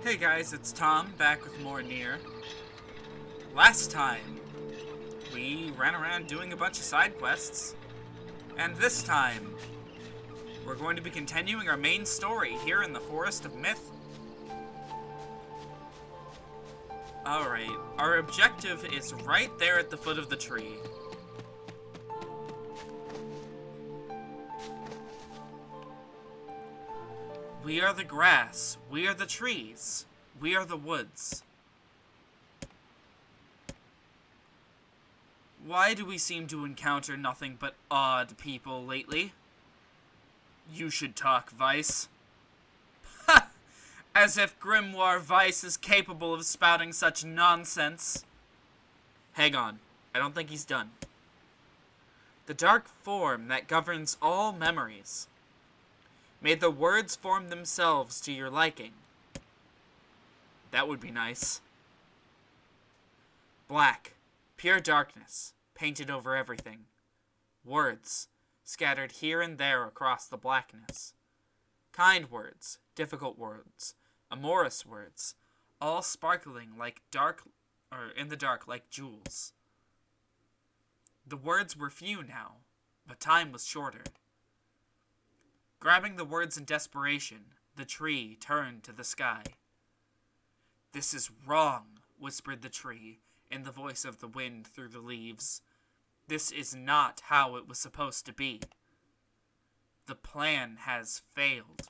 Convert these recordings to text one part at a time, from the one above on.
Hey guys, it's Tom, back with more Nier. Last time, we ran around doing a bunch of side quests. And this time, we're going to be continuing our main story here in the Forest of Myth. Alright, our objective is right there at the foot of the tree. We are the grass, we are the trees, we are the woods. Why do we seem to encounter nothing but odd people lately? You should talk, Vice. Ha! As if Grimoire Vice is capable of spouting such nonsense. Hang on, I don't think he's done. The dark form that governs all memories. May the words form themselves to your liking. That would be nice. Black, pure darkness, painted over everything. Words, scattered here and there across the blackness. Kind words, difficult words, amorous words, all sparkling like in the dark like jewels. The words were few now, but time was shorter. Grabbing the words in desperation, the tree turned to the sky. "This is wrong," whispered the tree, in the voice of the wind through the leaves. "This is not how it was supposed to be. The plan has failed."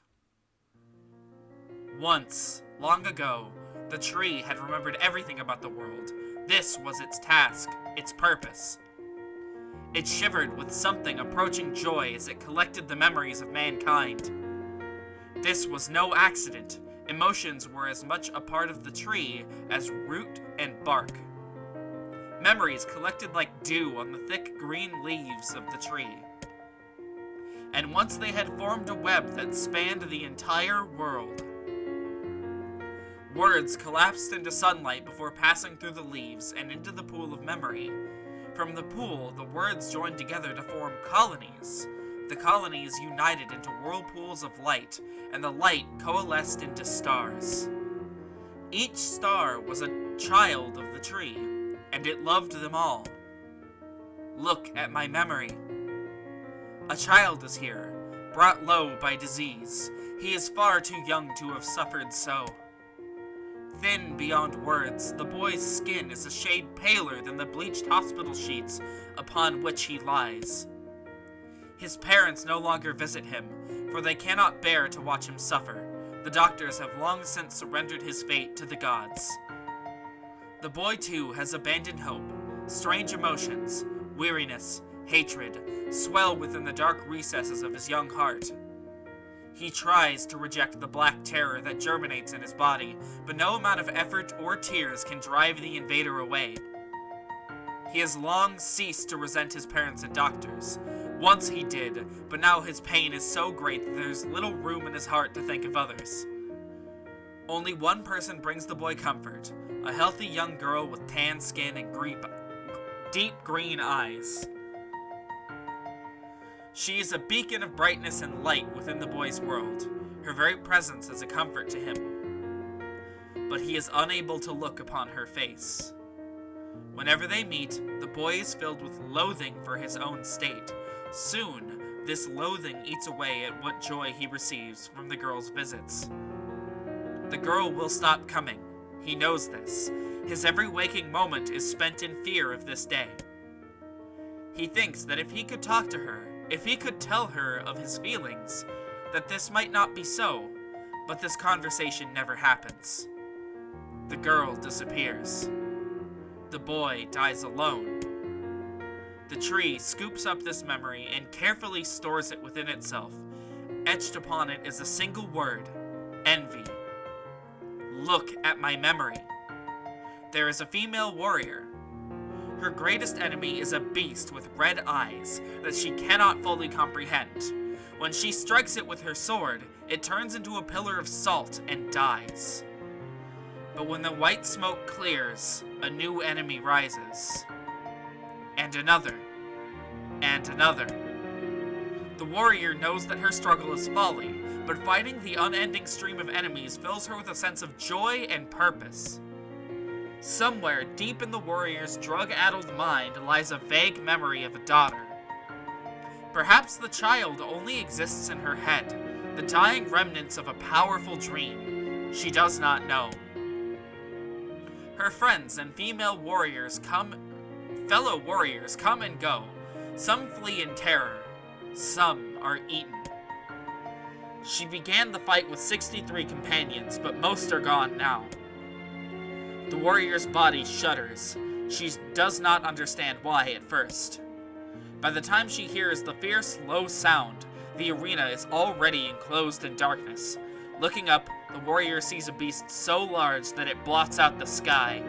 Once, long ago, the tree had remembered everything about the world. This was its task, its purpose. It shivered with something approaching joy as it collected the memories of mankind. This was no accident. Emotions were as much a part of the tree as root and bark. Memories collected like dew on the thick green leaves of the tree. And once they had formed a web that spanned the entire world. Words collapsed into sunlight before passing through the leaves and into the pool of memory. From the pool, the words joined together to form colonies. The colonies united into whirlpools of light, and the light coalesced into stars. Each star was a child of the tree, and it loved them all. Look at my memory. A child is here, brought low by disease. He is far too young to have suffered so. Thin beyond words, the boy's skin is a shade paler than the bleached hospital sheets upon which he lies. His parents no longer visit him, for they cannot bear to watch him suffer. The doctors have long since surrendered his fate to the gods. The boy, too, has abandoned hope. Strange emotions, weariness, hatred, swell within the dark recesses of his young heart. He tries to reject the black terror that germinates in his body, but no amount of effort or tears can drive the invader away. He has long ceased to resent his parents and doctors. Once he did, but now his pain is so great that there's little room in his heart to think of others. Only one person brings the boy comfort, a healthy young girl with tan skin and deep green eyes. She is a beacon of brightness and light within the boy's world. Her very presence is a comfort to him. But he is unable to look upon her face. Whenever they meet, the boy is filled with loathing for his own state. Soon, this loathing eats away at what joy he receives from the girl's visits. The girl will stop coming. He knows this. His every waking moment is spent in fear of this day. He thinks that if he could talk to her, if he could tell her of his feelings, that this might not be so, but this conversation never happens. The girl disappears. The boy dies alone. The tree scoops up this memory and carefully stores it within itself. Etched upon it is a single word, envy. Look at my memory. There is a female warrior. Her greatest enemy is a beast with red eyes that she cannot fully comprehend. When she strikes it with her sword, it turns into a pillar of salt and dies. But when the white smoke clears, a new enemy rises. And another. And another. The warrior knows that her struggle is folly, but fighting the unending stream of enemies fills her with a sense of joy and purpose. Somewhere deep in the warrior's drug-addled mind lies a vague memory of a daughter. Perhaps the child only exists in her head, the dying remnants of a powerful dream. She does not know. Her friends and fellow warriors come and go. Some flee in terror. Some are eaten. She began the fight with 63 companions, but most are gone now. The warrior's body shudders. She does not understand why at first. By the time she hears the fierce, low sound, the arena is already enclosed in darkness. Looking up, the warrior sees a beast so large that it blots out the sky.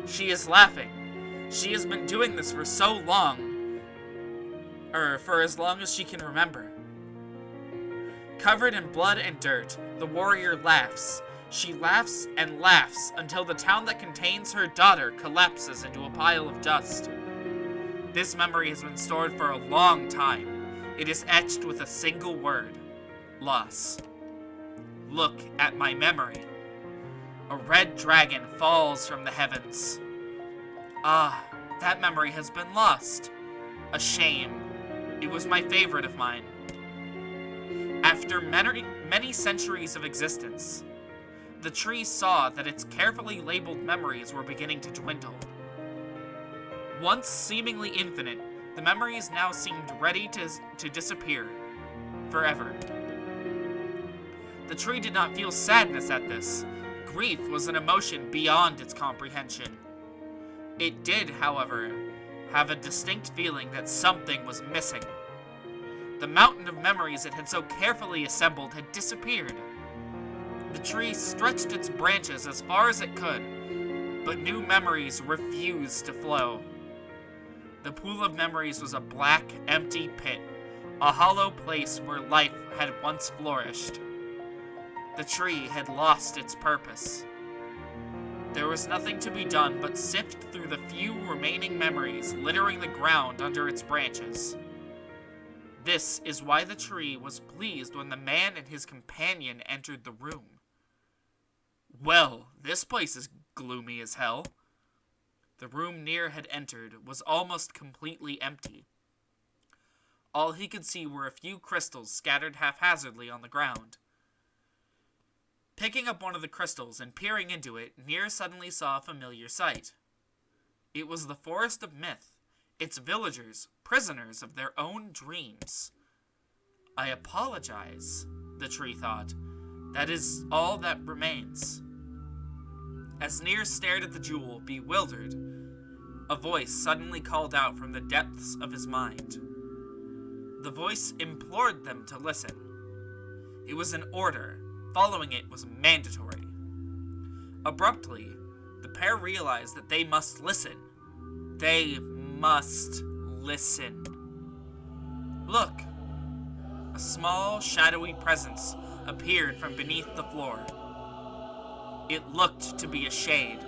She is laughing. She has been doing this for so long. For as long as she can remember. Covered in blood and dirt, the warrior laughs. She laughs and laughs until the town that contains her daughter collapses into a pile of dust. This memory has been stored for a long time. It is etched with a single word: loss. Look at my memory. A red dragon falls from the heavens. Ah, that memory has been lost. A shame. It was my favorite of mine. After many centuries of existence, the tree saw that its carefully labeled memories were beginning to dwindle. Once seemingly infinite, the memories now seemed ready to disappear. Forever. The tree did not feel sadness at this. Grief was an emotion beyond its comprehension. It did, however, have a distinct feeling that something was missing. The mountain of memories it had so carefully assembled had disappeared. The tree stretched its branches as far as it could, but new memories refused to flow. The pool of memories was a black, empty pit, a hollow place where life had once flourished. The tree had lost its purpose. There was nothing to be done but sift through the few remaining memories littering the ground under its branches. This is why the tree was pleased when the man and his companion entered the room. Well, this place is gloomy as hell. The room Nier had entered was almost completely empty. All he could see were a few crystals scattered haphazardly on the ground. Picking up one of the crystals and peering into it, Nier suddenly saw a familiar sight. It was the Forest of Myth, its villagers, prisoners of their own dreams. I apologize, the tree thought. That is all that remains. As Nier stared at the jewel, bewildered, a voice suddenly called out from the depths of his mind. The voice implored them to listen. It was an order. Following it was mandatory. Abruptly, the pair realized that they must listen. They must listen. Look! A small, shadowy presence appeared from beneath the floor. It looked to be a shade.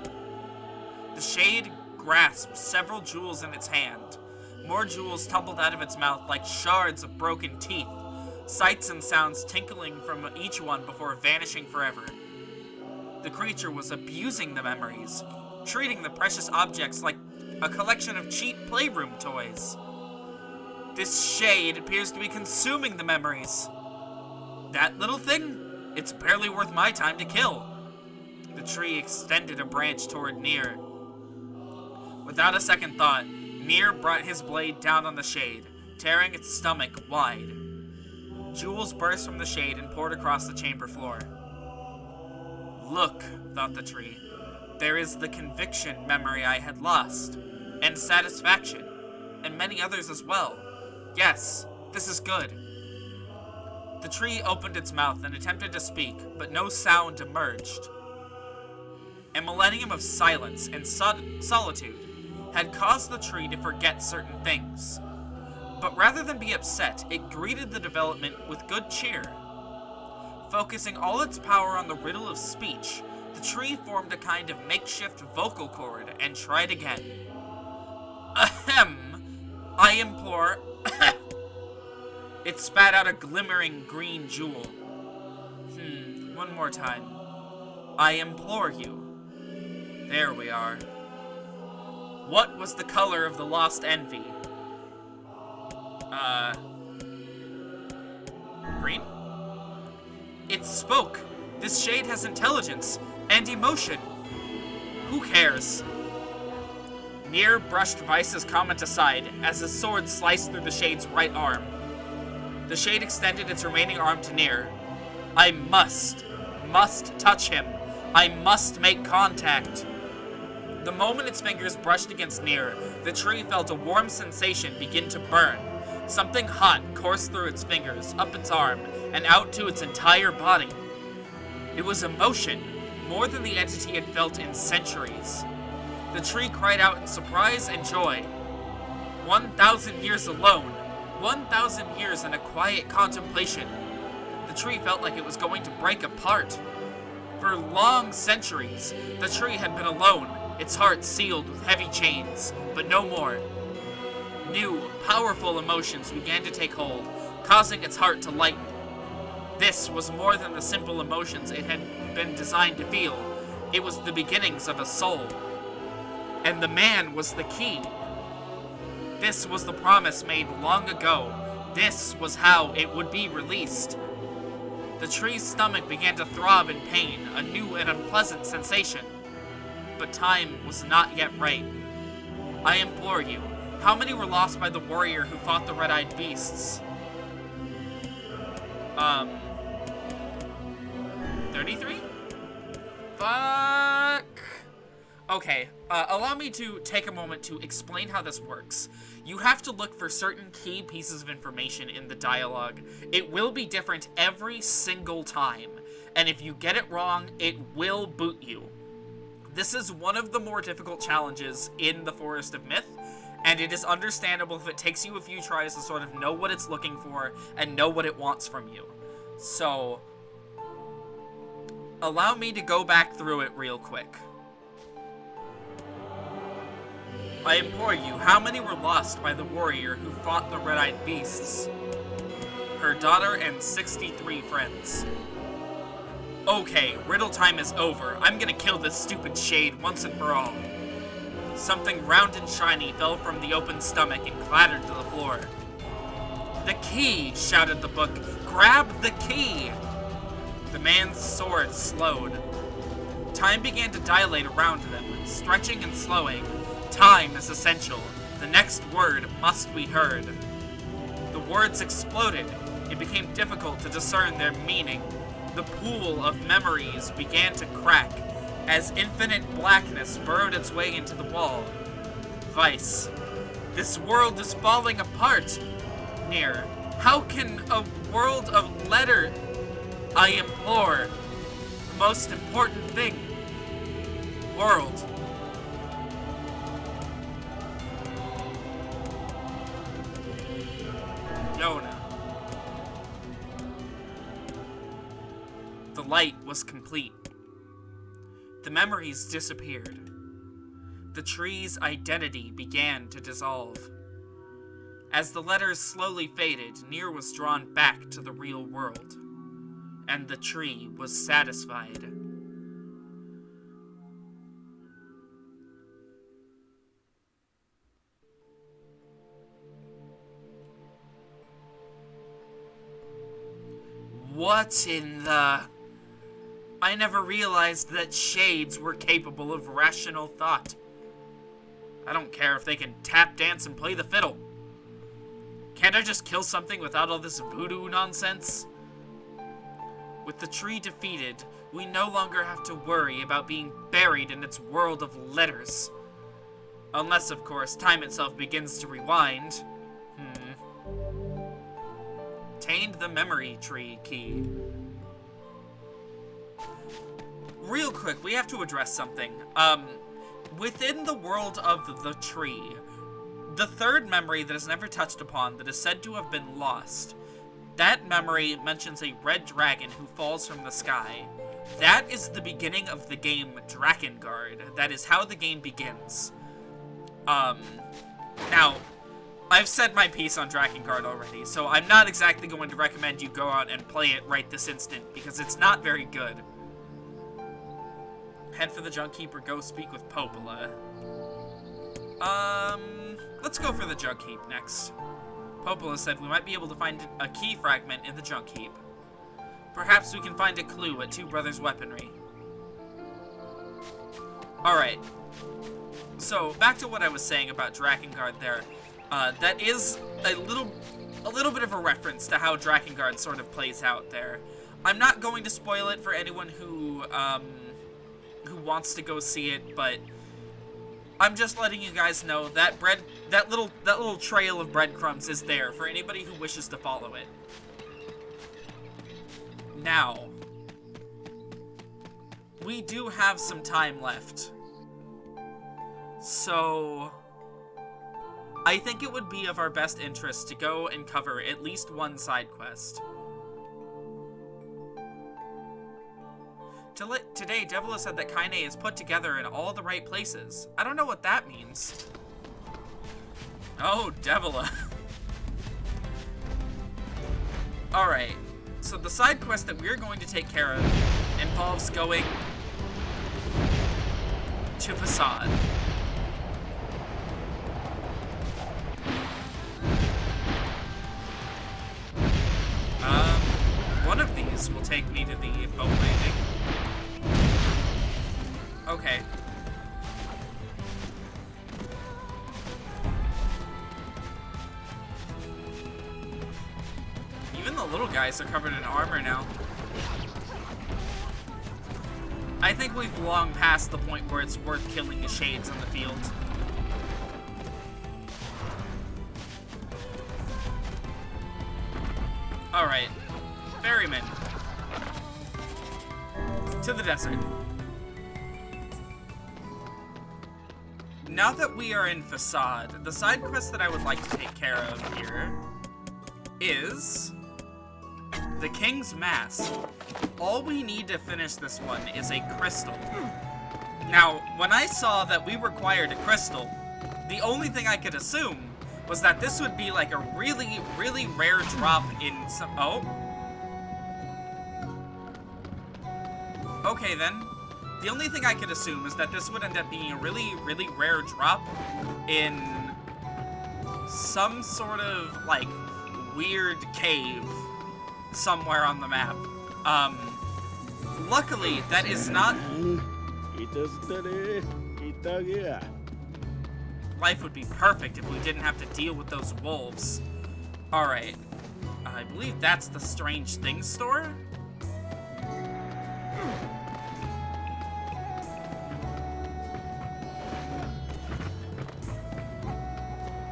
The shade grasped several jewels in its hand. More jewels tumbled out of its mouth like shards of broken teeth, sights and sounds tinkling from each one before vanishing forever. The creature was abusing the memories, treating the precious objects like a collection of cheap playroom toys. This shade appears to be consuming the memories. That little thing? It's barely worth my time to kill. The tree extended a branch toward Nier. Without a second thought, Nier brought his blade down on the shade, tearing its stomach wide. Jewels burst from the shade and poured across the chamber floor. Look, thought the tree. There is the conviction memory I had lost, and satisfaction, and many others as well. Yes, this is good. The tree opened its mouth and attempted to speak, but no sound emerged. A millennium of silence and solitude had caused the tree to forget certain things. But rather than be upset, it greeted the development with good cheer. Focusing all its power on the riddle of speech, the tree formed a kind of makeshift vocal cord and tried again. Ahem! I implore... It spat out a glimmering green jewel. one more time. I implore you. There we are. What was the color of the lost envy? Green? It spoke. This shade has intelligence and emotion. Who cares? Nier brushed Vice's comment aside as his sword sliced through the shade's right arm. The shade extended its remaining arm to Nier. I must touch him. I must make contact. The moment its fingers brushed against Nier, the tree felt a warm sensation begin to burn. Something hot coursed through its fingers, up its arm, and out to its entire body. It was emotion, more than the entity had felt in centuries. The tree cried out in surprise and joy. 1,000 years alone, 1,000 years in a quiet contemplation. The tree felt like it was going to break apart. For long centuries, the tree had been alone, its heart sealed with heavy chains, but no more. New, powerful emotions began to take hold, causing its heart to lighten. This was more than the simple emotions it had been designed to feel. It was the beginnings of a soul. And the man was the key. This was the promise made long ago. This was how it would be released. The tree's stomach began to throb in pain, a new and unpleasant sensation. But time was not yet right. I implore you, how many were lost by the warrior who fought the red-eyed beasts? 33? Fuck. Okay, allow me to take a moment to explain how this works. You have to look for certain key pieces of information in the dialogue. It will be different every single time, and if you get it wrong, it will boot you. This is one of the more difficult challenges in the Forest of Myth, and it is understandable if it takes you a few tries to sort of know what it's looking for and know what it wants from you. So, allow me to go back through it real quick. I implore you, how many were lost by the warrior who fought the red-eyed beasts? Her daughter and 63 friends. Okay, riddle time is over. I'm gonna kill this stupid shade once and for all. Something round and shiny fell from the open stomach and clattered to the floor. The key, shouted the book. Grab the key! The man's sword slowed. Time began to dilate around them, stretching and slowing. Time is essential. The next word must be heard. The words exploded. It became difficult to discern their meaning. The pool of memories began to crack as infinite blackness burrowed its way into the wall. Vice. This world is falling apart. Nier. How can a world of letter... I implore. The most important thing. World. Yona. The light was complete. The memories disappeared. The tree's identity began to dissolve. As the letters slowly faded, Nier was drawn back to the real world. And the tree was satisfied. What in the... I never realized that shades were capable of rational thought. I don't care if they can tap dance and play the fiddle. Can't I just kill something without all this voodoo nonsense? With the tree defeated, we no longer have to worry about being buried in its world of letters. Unless, of course, time itself begins to rewind. Obtained the memory tree key. Real quick, we have to address something. Within the world of the tree, the third memory that is never touched upon, that is said to have been lost, that memory mentions a red dragon who falls from the sky. That is the beginning of the game Drakengard. That is how the game begins. Now, I've said my piece on Drakengard already, so I'm not exactly going to recommend you go out and play it right this instant, because it's not very good. Head for the Junk Heap or go speak with Popola. Let's go for the Junk Heap next. Popola said we might be able to find a key fragment in the Junk Heap. Perhaps we can find a clue at Two Brothers' weaponry. Alright. So, back to what I was saying about Drakengard there. That is a little bit of a reference to how Drakengard sort of plays out there. I'm not going to spoil it for anyone who wants to go see it, but I'm just letting you guys know that that little trail of breadcrumbs is there for anybody who wishes to follow it. Now, we do have some time left. So, I think it would be of our best interest to go and cover at least one side quest. Today, Devila said that Kaine is put together in all the right places. I don't know what that means. Oh, Devila. Alright, so the side quest that we're going to take care of involves going to Facade. One of these will take me to the boat landing. Okay. Even the little guys are covered in armor now. I think we've long passed the point where it's worth killing the shades on the field. Alright. Ferryman. To the desert. Now that we are in Facade, the side quest that I would like to take care of here is the King's Mask. All we need to finish this one is a crystal. Now, when I saw that we required a crystal, the only thing I could assume was that this would be like a really, really rare drop in some... Oh. Okay, then. The only thing I could assume is that this would end up being a really, really rare drop in some sort of, like, weird cave somewhere on the map. Luckily, that is not... Life would be perfect if we didn't have to deal with those wolves. Alright. I believe that's the Strange Things store?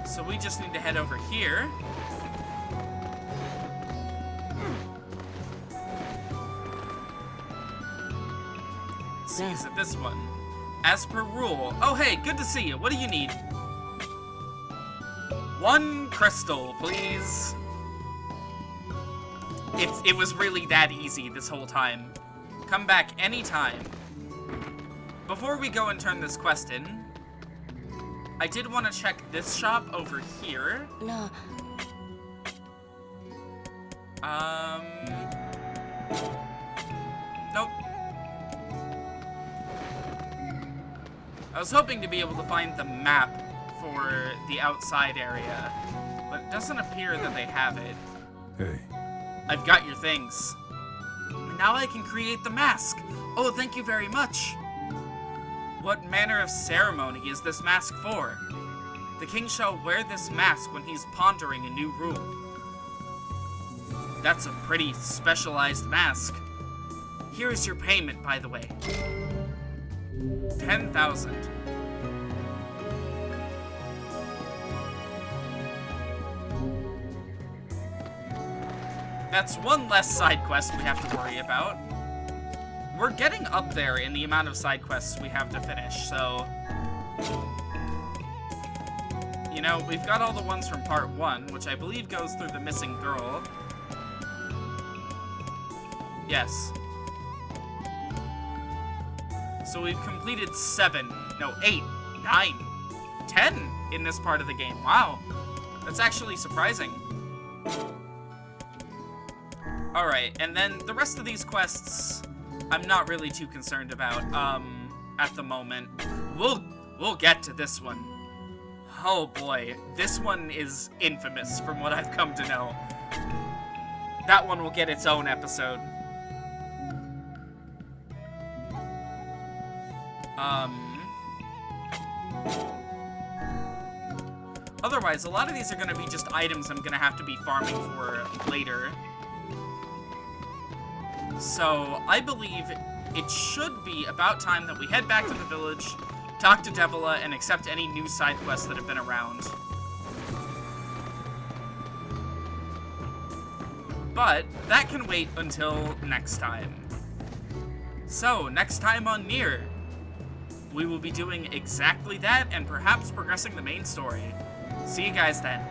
So we just need to head over here. Let's see, is it this one? As per rule. Oh, hey, good to see you. What do you need? One crystal, please. It was really that easy this whole time. Come back anytime. Before we go and turn this quest in, I did want to check this shop over here. No. Nope. I was hoping to be able to find the map for the outside area, but it doesn't appear that they have it. Hey. I've got your things. Now I can create the mask. Oh, thank you very much. What manner of ceremony is this mask for? The king shall wear this mask when he's pondering a new rule. That's a pretty specialized mask. Here is your payment, by the way. 10,000. That's one less side quest we have to worry about. We're getting up there in the amount of side quests we have to finish, so... You know, we've got all the ones from part 1, which I believe goes through the missing girl. Yes. So we've completed 7, no, 8, 9, 10 in this part of the game. Wow. That's actually surprising. Alright, and then the rest of these quests, I'm not really too concerned about, at the moment. We'll get to this one. Oh boy, this one is infamous from what I've come to know. That one will get its own episode. Otherwise, a lot of these are going to be just items I'm going to have to be farming for later. So, I believe it should be about time that we head back to the village, talk to Devila, and accept any new side quests that have been around. But that can wait until next time. So, next time on Nier, we will be doing exactly that and perhaps progressing the main story. See you guys then.